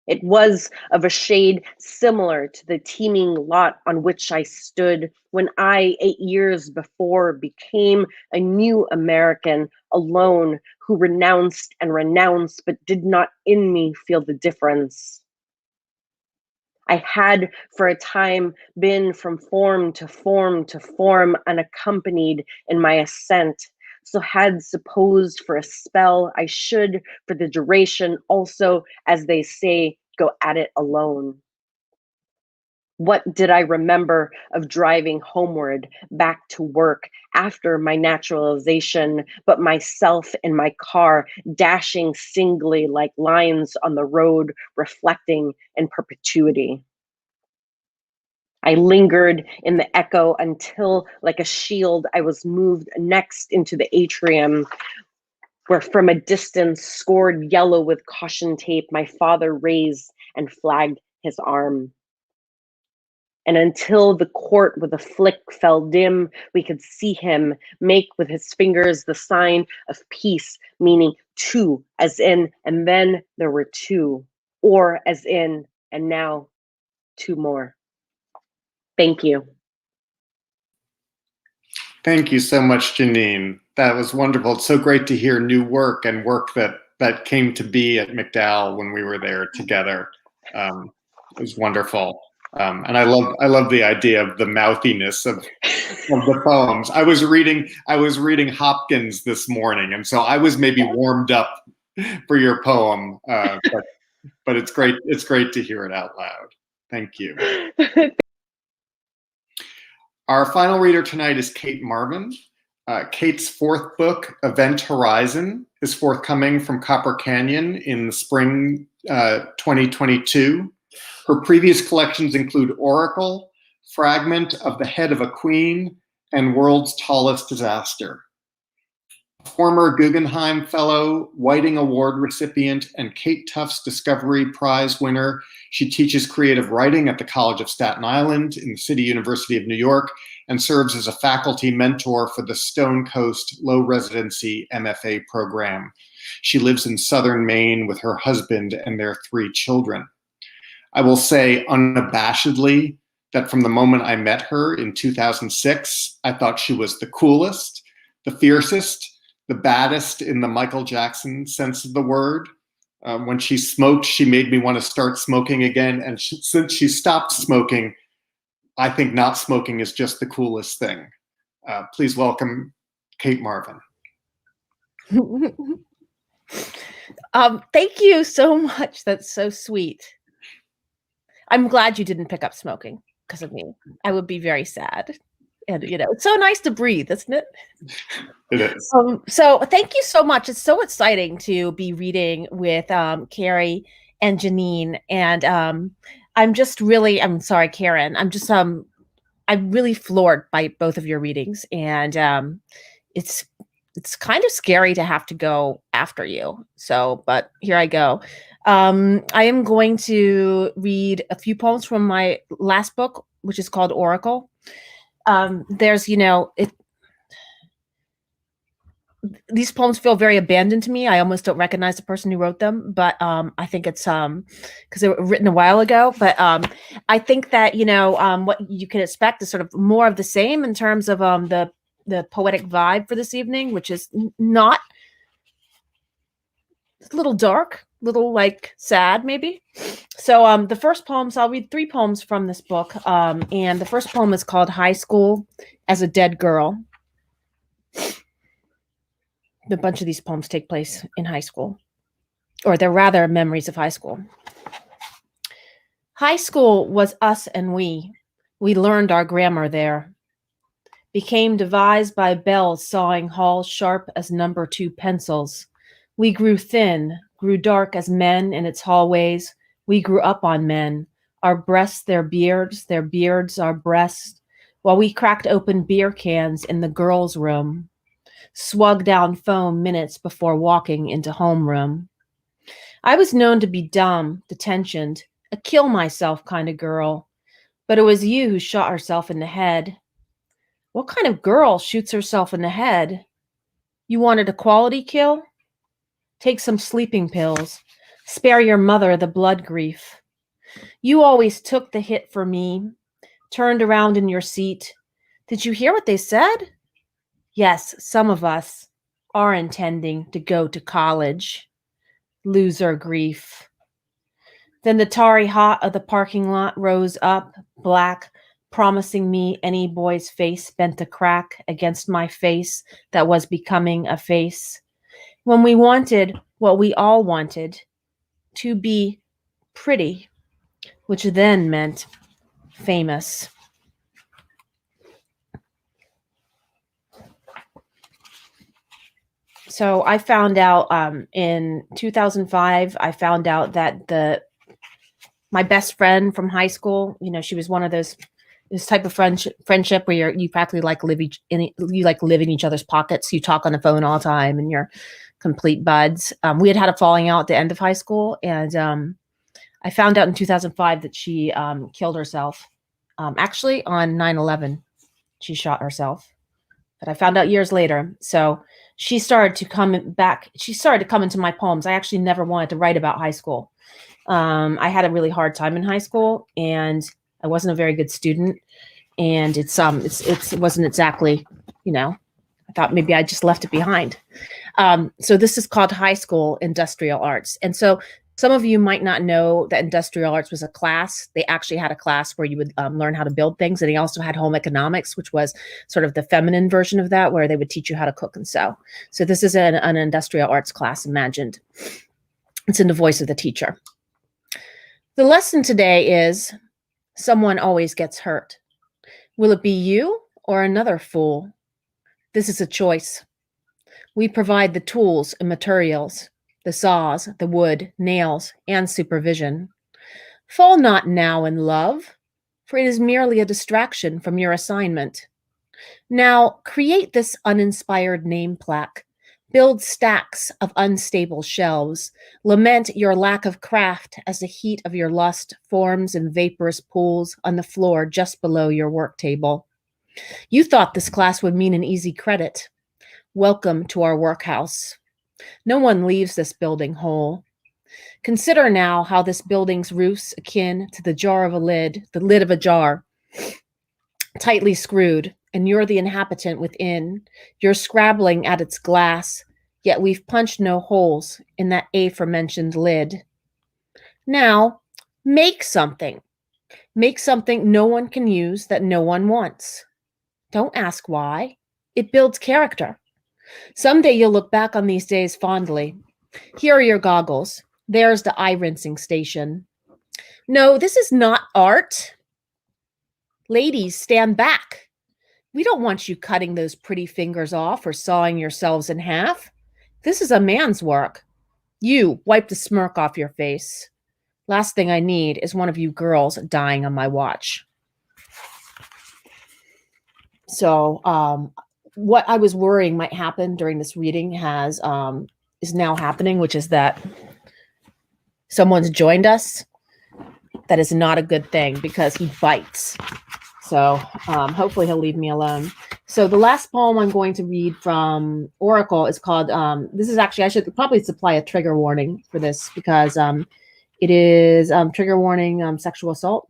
S3: It was of a shade similar to the teeming lot on which I stood when I, 8 years before, became a new American, alone, who renounced and renounced, but did not in me feel the difference. I had for a time been from form to form to form, unaccompanied in my ascent, so had supposed for a spell I should, for the duration also, as they say, go at it alone. What did I remember of driving homeward, back to work, after my naturalization, but myself in my car, dashing singly like lines on the road, reflecting in perpetuity? I lingered in the echo until, like a shield, I was moved next into the atrium, where from a distance, scored yellow with caution tape, my father raised and flagged his arm. And until the court with a flick fell dim, we could see him make with his fingers the sign of peace, meaning two, as in, and then there were two, or as in, and now two more. Thank you.
S1: Thank you so much, Janine. That was wonderful. It's so great to hear new work and work that came to be at McDowell when we were there together. It was wonderful. And I love the idea of the mouthiness of the poems. I was reading Hopkins this morning, and so I was maybe warmed up for your poem, but it's great. It's great to hear it out loud. Thank you. Our final reader tonight is Cate Marvin. Cate's fourth book, Event Horizon, is forthcoming from Copper Canyon in the spring 2022. Her previous collections include Oracle, Fragment of the Head of a Queen, and World's Tallest Disaster. Former Guggenheim Fellow, Whiting Award recipient, and Kate Tufts Discovery Prize winner, she teaches creative writing at the College of Staten Island in the City University of New York and serves as a faculty mentor for the Stone Coast Low Residency MFA program. She lives in southern Maine with her husband and their 3 children. I will say unabashedly that from the moment I met her in 2006, I thought she was the coolest, the fiercest, the baddest in the Michael Jackson sense of the word. When she smoked, she made me want to start smoking again. And since she stopped smoking, I think not smoking is just the coolest thing. Please welcome Cate Marvin.
S4: Thank you so much. That's so sweet. I'm glad you didn't pick up smoking because of me. I would be very sad. And, it's so nice to breathe, isn't it?
S1: It is.
S4: So thank you so much. It's so exciting to be reading with Carrie and Janine. And I'm sorry, Kerrin. I'm really floored by both of your readings. And it's kind of scary to have to go after you. So, but here I go. I am going to read a few poems from my last book, which is called Oracle. These poems feel very abandoned to me. I almost don't recognize the person who wrote them, but I think it's because they were written a while ago. But I think that what you can expect is sort of more of the same in terms of the poetic vibe for this evening, which is not a little dark, little like sad maybe. So the first poems, I'll read 3 poems from this book. And the first poem is called High School as a Dead Girl. A bunch of these poems take place in high school, or they're rather memories of high school. High school was us and we. We learned our grammar there. Became devised by bells sawing halls sharp as number 2 pencils. We grew thin, grew dark as men in its hallways. We grew up on men, our breasts their beards our breasts, while we cracked open beer cans in the girls' room. Swug down foam minutes before walking into homeroom. I was known to be dumb, detentioned, a kill myself kind of girl, but it was you who shot herself in the head. What kind of girl shoots herself in the head? You wanted a quality kill? Take some sleeping pills. Spare your mother the blood grief. You always took the hit for me, turned around in your seat. Did you hear what they said? Yes, some of us are intending to go to college. Loser grief. Then the tarry hot of the parking lot rose up, black, promising me any boy's face bent a crack against my face that was becoming a face. When we wanted what we all wanted, to be pretty, which then meant famous. So I found out in 2005, I found out that my best friend from high school, she was one of this type of friendship where you practically live in each other's pockets. You talk on the phone all the time and you're complete buds. We had a falling out at the end of high school. And I found out in 2005 that she killed herself. Actually on 9/11, she shot herself. But I found out years later. So she started to come into my poems. I actually never wanted to write about high school. I had a really hard time in high school and I wasn't a very good student. And it wasn't exactly, I thought maybe I just left it behind. So this is called High School Industrial Arts. And so some of you might not know that industrial arts was a class. They actually had a class where you would learn how to build things. And they also had home economics, which was sort of the feminine version of that, where they would teach you how to cook and sew. So this is an industrial arts class imagined. It's in the voice of the teacher. The lesson today is someone always gets hurt. Will it be you or another fool? This is a choice. We provide the tools and materials, the saws, the wood, nails, and supervision. Fall not now in love, for it is merely a distraction from your assignment. Now create this uninspired name plaque. Build stacks of unstable shelves. Lament your lack of craft as the heat of your lust forms in vaporous pools on the floor just below your work table. You thought this class would mean an easy credit. Welcome to our workhouse. No one leaves this building whole. Consider now how this building's roof's akin to the lid of a jar, tightly screwed, and you're the inhabitant within. You're scrabbling at its glass, yet we've punched no holes in that aforementioned lid. Now, make something. Make something no one can use that no one wants. Don't ask why. It builds character. Someday you'll look back on these days fondly. Here are your goggles. There's the eye rinsing station. No, this is not art. Ladies, stand back. We don't want you cutting those pretty fingers off or sawing yourselves in half. This is a man's work. You, wipe the smirk off your face. Last thing I need is one of you girls dying on my watch. So, what I was worrying might happen during this reading is now happening, which is that someone's joined us. That is not a good thing because he bites. So hopefully he'll leave me alone. So the last poem I'm going to read from Oracle is called, this is actually, I should probably supply a trigger warning for this because it is trigger warning sexual assault.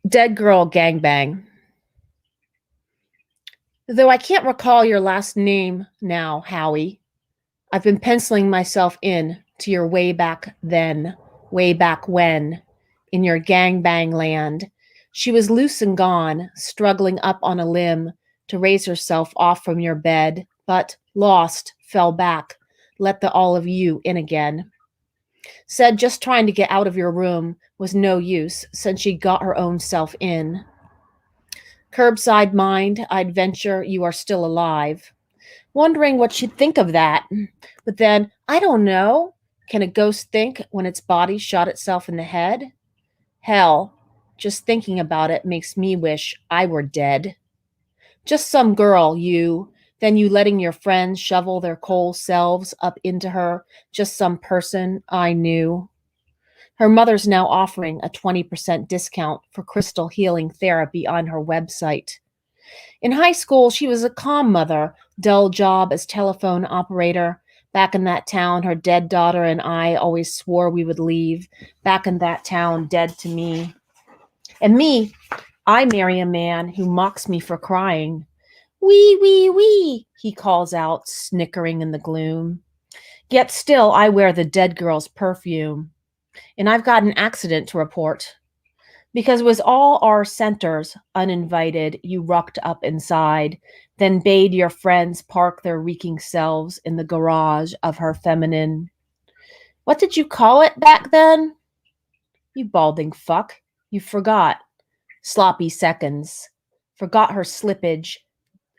S4: Dead girl gangbang. Though I can't recall your last name now, Howie, I've been penciling myself in to your way back then, way back when, in your gangbang land. She was loose and gone, struggling up on a limb to raise herself off from your bed, but lost, fell back, let the all of you in again. Said just trying to get out of your room was no use since she got her own self in. Curbside mind, I'd venture you are still alive. Wondering what she'd think of that. But then, I don't know. Can a ghost think when its body shot itself in the head? Hell, just thinking about it makes me wish I were dead. Just some girl, you, then you letting your friends shovel their coal selves up into her, just some person I knew. Her mother's now offering a 20% discount for crystal healing therapy on her website. In high school, she was a calm mother, dull job as telephone operator. Back in that town, her dead daughter and I always swore we would leave. Back in that town, dead to me. And me, I marry a man who mocks me for crying. Wee, wee, wee, he calls out, snickering in the gloom. Yet still, I wear the dead girl's perfume. And I've got an accident to report. Because it was all our centers, uninvited, you rucked up inside, then bade your friends park their reeking selves in the garage of her feminine. What did you call it back then? You balding fuck. You forgot. Sloppy seconds. Forgot her slippage.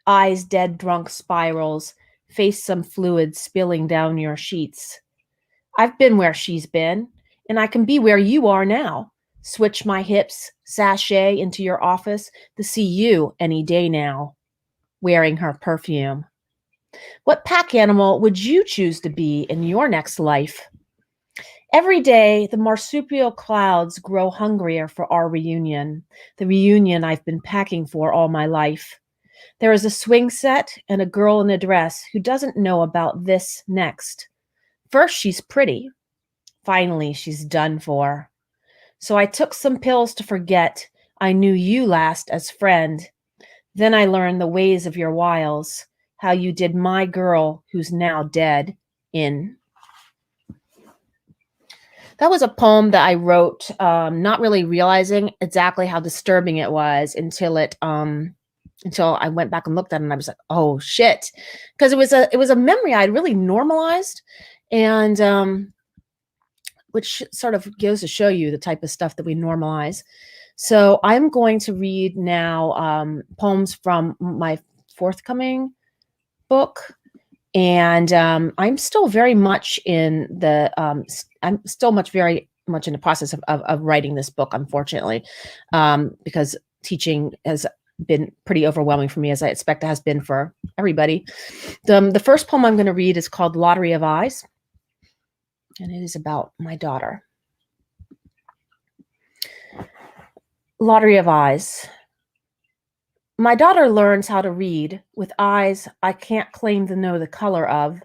S4: Eyes dead drunk spirals. Face some fluid spilling down your sheets. I've been where she's been, and I can be where you are now. Switch my hips, sashay into your office to see you any day now, wearing her perfume. What pack animal would you choose to be in your next life? Every day, the marsupial clouds grow hungrier for our reunion, the reunion I've been packing for all my life. There is a swing set and a girl in a dress who doesn't know about this next. First, she's pretty. Finally, she's done for. So I took some pills to forget I knew you last as friend. Then I learned the ways of your wiles, how you did my girl who's now dead in. That was a poem that I wrote, not really realizing exactly how disturbing it was until I went back and looked at it and I was like, oh shit. Because it was a memory I'd really normalized, and which sort of goes to show you the type of stuff that we normalize. So I'm going to read now poems from my forthcoming book. And I'm still very much in the, very much in the process of writing this book, unfortunately, because teaching has been pretty overwhelming for me, as I expect it has been for everybody. The first poem I'm going to read is called Lottery of Eyes. And it is about my daughter. Lottery of Eyes. My daughter learns how to read with eyes I can't claim to know the color of,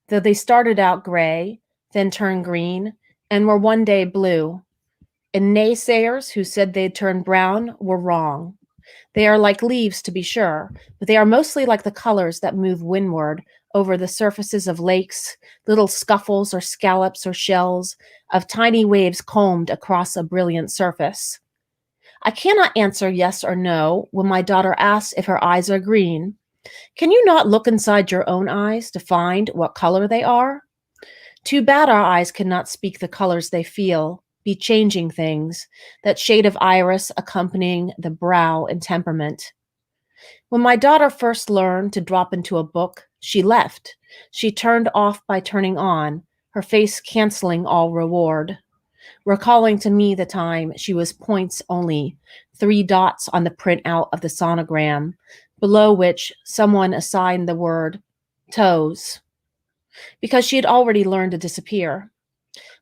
S4: though they started out gray, then turned green, and were one day blue. And naysayers who said they'd turn brown were wrong. They are like leaves, to be sure, but they are mostly like the colors that move windward over the surfaces of lakes, little scuffles or scallops or shells of tiny waves combed across a brilliant surface. I cannot answer yes or no when my daughter asks if her eyes are green. Can you not look inside your own eyes to find what color they are? Too bad our eyes cannot speak the colors they feel, be changing things, that shade of iris accompanying the brow and temperament. When my daughter first learned to drop into a book, she left. She turned off by turning on, her face canceling all reward, recalling to me the time she was points only, 3 dots on the printout of the sonogram, below which someone assigned the word toes, because she had already learned to disappear.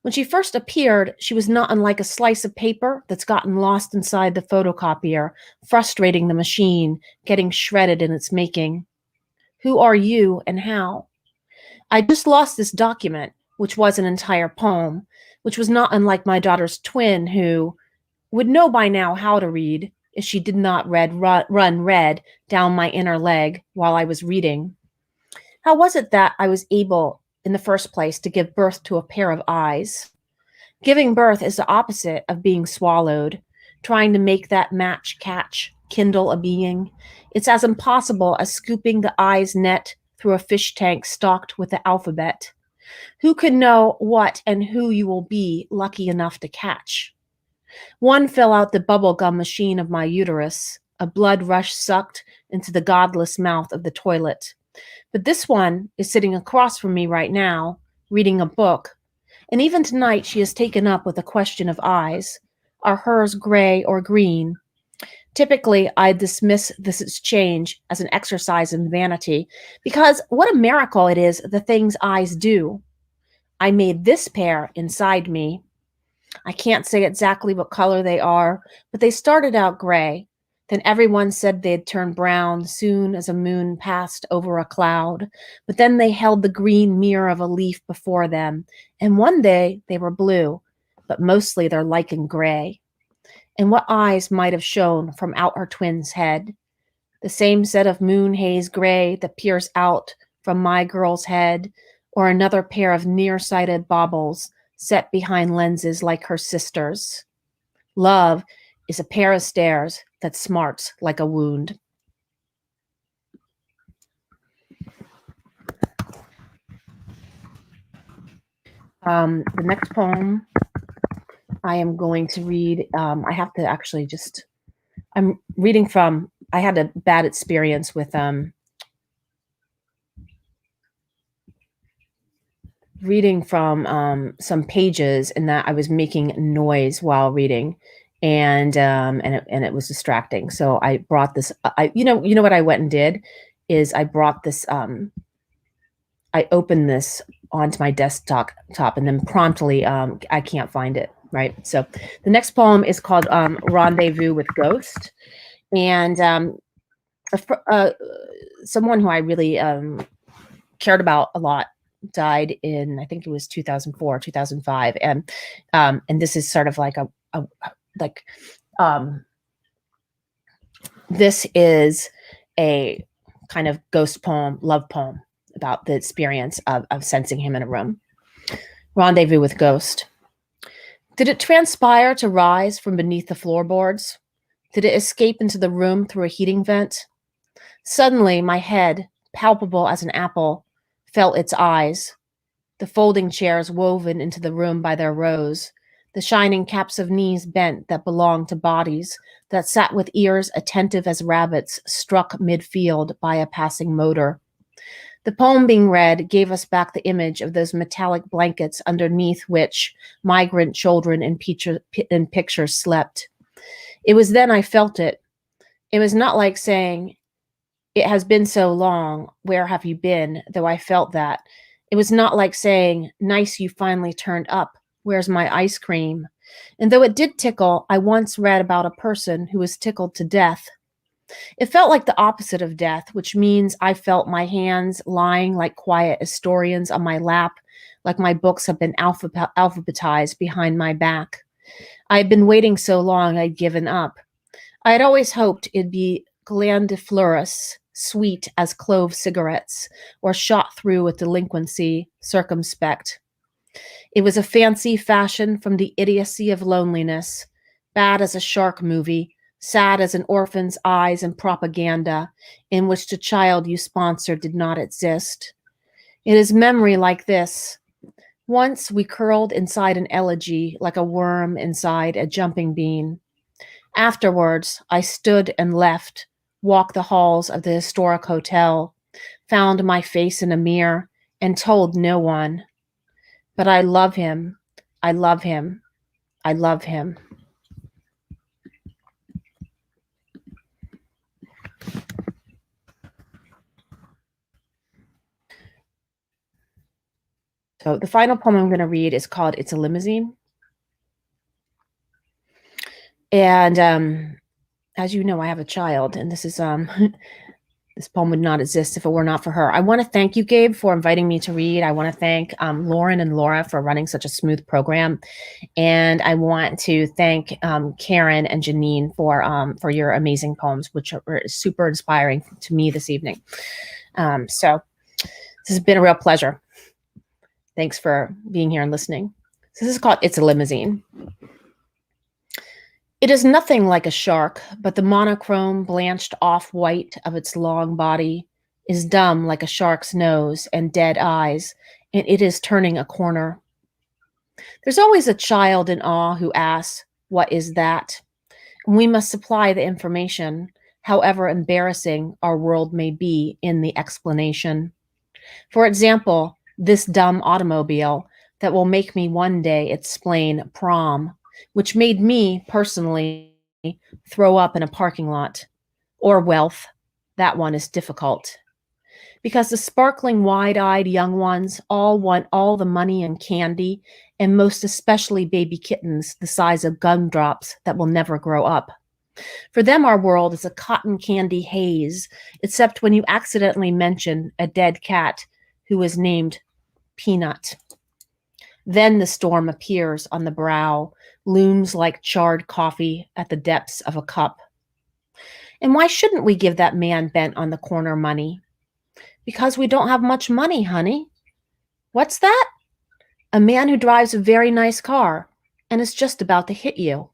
S4: When she first appeared, she was not unlike a slice of paper that's gotten lost inside the photocopier, frustrating the machine, getting shredded in its making. Who are you and how? I just lost this document, which was an entire poem, which was not unlike my daughter's twin, who would know by now how to read if she did not run red down my inner leg while I was reading. How was it that I was able, in the first place, to give birth to a pair of eyes? Giving birth is the opposite of being swallowed, trying to make that match catch, kindle a being. It's as impossible as scooping the eye's net through a fish tank stocked with the alphabet. Who can know what and who you will be lucky enough to catch? One fell out the bubblegum machine of my uterus, a blood rush sucked into the godless mouth of the toilet. But this one is sitting across from me right now, reading a book, and even tonight she has taken up with the question of eyes. Are hers gray or green? Typically, I dismiss this exchange as an exercise in vanity, because what a miracle it is the things eyes do. I made this pair inside me. I can't say exactly what color they are, but they started out gray. Then everyone said they'd turn brown soon as a moon passed over a cloud. But then they held the green mirror of a leaf before them, and one day they were blue, but mostly they're lichen gray. And what eyes might have shone from out her twin's head? The same set of moon haze gray that peers out from my girl's head, or another pair of nearsighted baubles set behind lenses like her sister's. Love is a pair of stairs that smarts like a wound. The next poem I am going to read, I have to actually I'm reading from, I had a bad experience with reading from some pages, in that I was making noise while reading, and it was distracting. So I brought this. You know what I went and did is I brought this. I opened this onto my desktop, and then promptly I can't find it. Right. So the next poem is called "Rendezvous with Ghost," and someone who I really cared about a lot died in, I think it was 2004, 2005. And this is sort of like this is a kind of ghost poem, love poem about the experience of sensing him in a room. Rendezvous with Ghost. Did it transpire to rise from beneath the floorboards? Did it escape into the room through a heating vent? Suddenly, my head, palpable as an apple, felt its eyes, the folding chairs woven into the room by their rows, the shining caps of knees bent that belonged to bodies that sat with ears attentive as rabbits struck midfield by a passing motor. The poem being read gave us back the image of those metallic blankets underneath which migrant children in pictures slept. It was then I felt it. It was not like saying, "It has been so long, where have you been?" Though I felt that. It was not like saying, "Nice, you finally turned up. Where's my ice cream?" And though it did tickle, I once read about a person who was tickled to death. It felt like the opposite of death, which means I felt my hands lying like quiet historians on my lap, like my books have been alphabetized behind my back. I had been waiting so long I'd given up. I had always hoped it'd be glandiflorous, sweet as clove cigarettes, or shot through with delinquency, circumspect. It was a fancy fashion from the idiocy of loneliness, bad as a shark movie, sad as an orphan's eyes and propaganda, in which the child you sponsored did not exist. It is memory like this. Once we curled inside an elegy like a worm inside a jumping bean. Afterwards, I stood and left, walked the halls of the historic hotel, found my face in a mirror, and told no one. But I love him. I love him. I love him. So the final poem I'm going to read is called It's a Limousine. And as you know, I have a child, and this is this poem would not exist if it were not for her. I want to thank you, Gabe, for inviting me to read. I want to thank Lauren and Laura for running such a smooth program, and I want to thank Kerrin and Janine for your amazing poems, which are super inspiring to me this evening. So this has been a real pleasure. Thanks for being here and listening. So this is called It's a Limousine. It is nothing like a shark, but the monochrome blanched off-white of its long body is dumb like a shark's nose and dead eyes, and it is turning a corner. There's always a child in awe who asks, "What is that?" And we must supply the information, however embarrassing our world may be in the explanation. For example, this dumb automobile that will make me one day explain prom, which made me personally throw up in a parking lot, or wealth. That one is difficult. Because the sparkling wide-eyed young ones all want all the money and candy, and most especially baby kittens the size of gumdrops that will never grow up. For them, our world is a cotton candy haze, except when you accidentally mention a dead cat who is named Peanut. Then the storm appears on the brow, looms like charred coffee at the depths of a cup. And why shouldn't we give that man bent on the corner money? Because we don't have much money, honey. What's that? A man who drives a very nice car and is just about to hit you.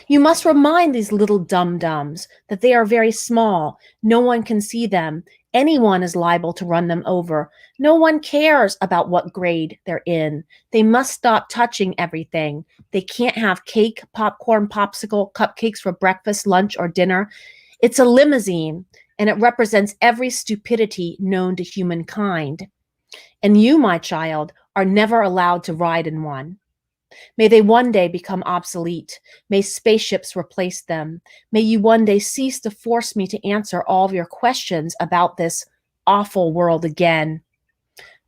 S4: You must remind these little dum-dums that they are very small. No one can see them. Anyone is liable to run them over. No one cares about what grade they're in. They must stop touching everything. They can't have cake, popcorn, popsicle, cupcakes for breakfast, lunch, or dinner. It's a limousine, and it represents every stupidity known to humankind. And you, my child, are never allowed to ride in one. May they one day become obsolete. May spaceships replace them. May you one day cease to force me to answer all of your questions about this awful world again.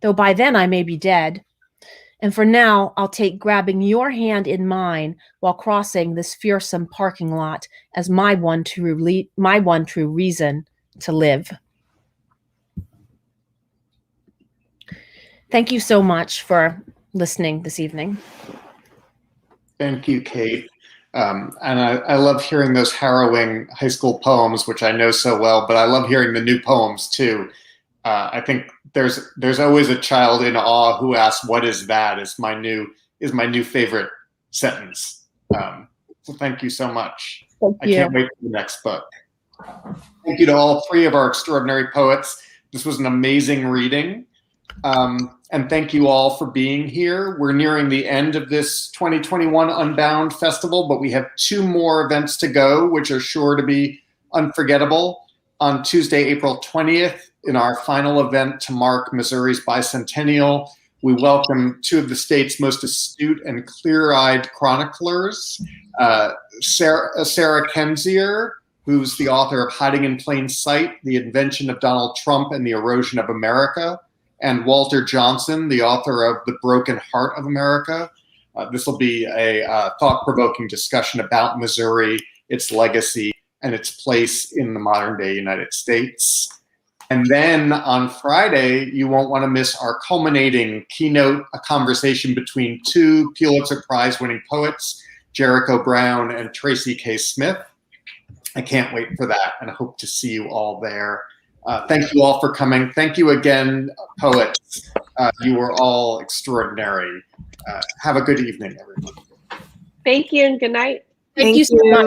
S4: Though by then I may be dead. And for now, I'll take grabbing your hand in mine while crossing this fearsome parking lot as my one true reason to live. Thank you so much for listening this evening.
S1: Thank you, Cate. And I love hearing those harrowing high school poems, which I know so well, but I love hearing the new poems too. I think there's always a child in awe who asks, "What is that?" is my new favorite sentence. So thank you so much. I can't wait for the next book. Thank you to all three of our extraordinary poets. This was an amazing reading. And thank you all for being here. We're nearing the end of this 2021 Unbound Festival, but we have 2 more events to go, which are sure to be unforgettable. On Tuesday, April 20th, in our final event to mark Missouri's bicentennial, we welcome 2 of the state's most astute and clear-eyed chroniclers, Sarah Kendzior, who's the author of Hiding in Plain Sight, The Invention of Donald Trump and the Erosion of America, and Walter Johnson, the author of The Broken Heart of America. This will be a thought-provoking discussion about Missouri, its legacy, and its place in the modern-day United States. And then on Friday, you won't want to miss our culminating keynote, a conversation between 2 Pulitzer Prize-winning poets, Jericho Brown and Tracy K. Smith. I can't wait for that, and I hope to see you all there. Thank you all for coming. Thank you again, poets. You were all extraordinary. Have a good evening, everyone.
S3: Thank you and good night.
S4: Thank you so much.